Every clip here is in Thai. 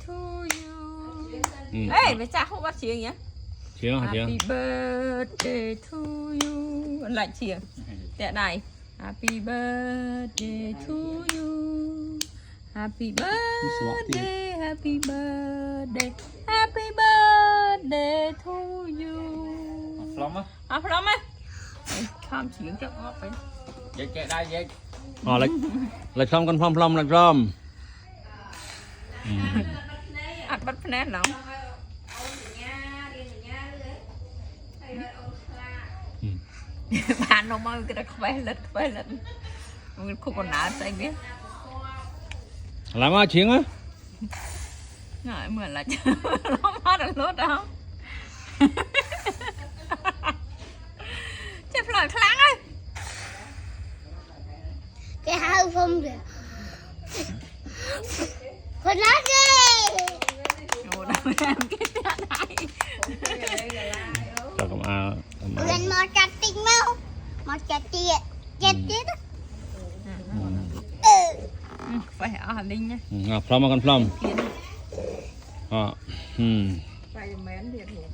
to you เอ้ยไปจ้าเขาว่าเสียงเงี้ย chiếng hả chiếng Happy birthday to you lạiเสียงแต่ไหน Happy birthday to you Happy birthday Happy birthday Happy birthday to you พร้อมไหม พร้อมไหมข้ามเสียงจะออกไป เย็ดได้เย็ดอ๋อเลยพร้อมกันพร้อมเลยพร้อม อัดบัตรคะแนนเหรอผ่านออกมาก็ได้ไปเล็ดมันคุกคนหนาใส่เนี้ย làm sao chiếng á ง่ายเหมือนละจ้ะล้อมาดันรถเอาเจ็บหลายครั้งเลย cái hai không được con nói đi โอ้ยแม่กินอะไร cho cầm ao lên một chặt tinh mau một chặt tiệt chặt tiệt ไปเอาหันลิงเนี่ย พร้อมกันพร้อม เพี้ยน อ๋อไปแมนเดียดหัว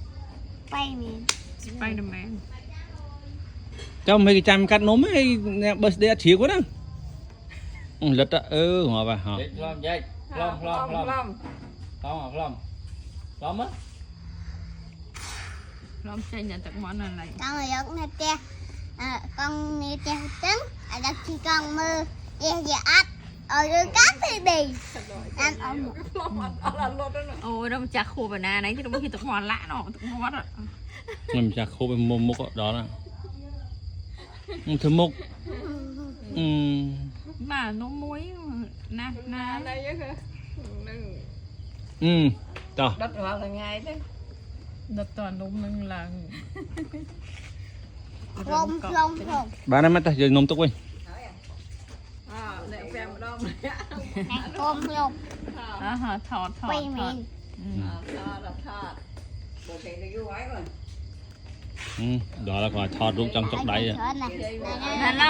quay mình ไปเดอะแมน cho mấy cái chăm cắt nốm ấy birthday chiếng quá đó lật á hòa vào hả ล้อมใจเนี่ยจากมอนอะไร con người giống này tia con này tia trứng ở đây khi con mưa tia giờ ắt ở đây cắt thì bì ăn ở một โอ้ยเราจากครูแบบนั้นไหนที่เราไม่คิดตกมอนละเนาะตกมอนอ่ะ mình chặt khô bên mục đó nè thơm mục บ้าน้องมุ้ยนะอะไรเยอะค่ะ ต่อ ดัดว่าอะไรไงเด้ดัดตอนนมนึงหลัง rôm rôm rôm bà này mà ta giờ nôm tục quên เนี่ยแฟมดอม này rôm rôm ฮะถอด quay mình đó là quả thọt luôn trong chốc đáy rồi này นั่นเล่า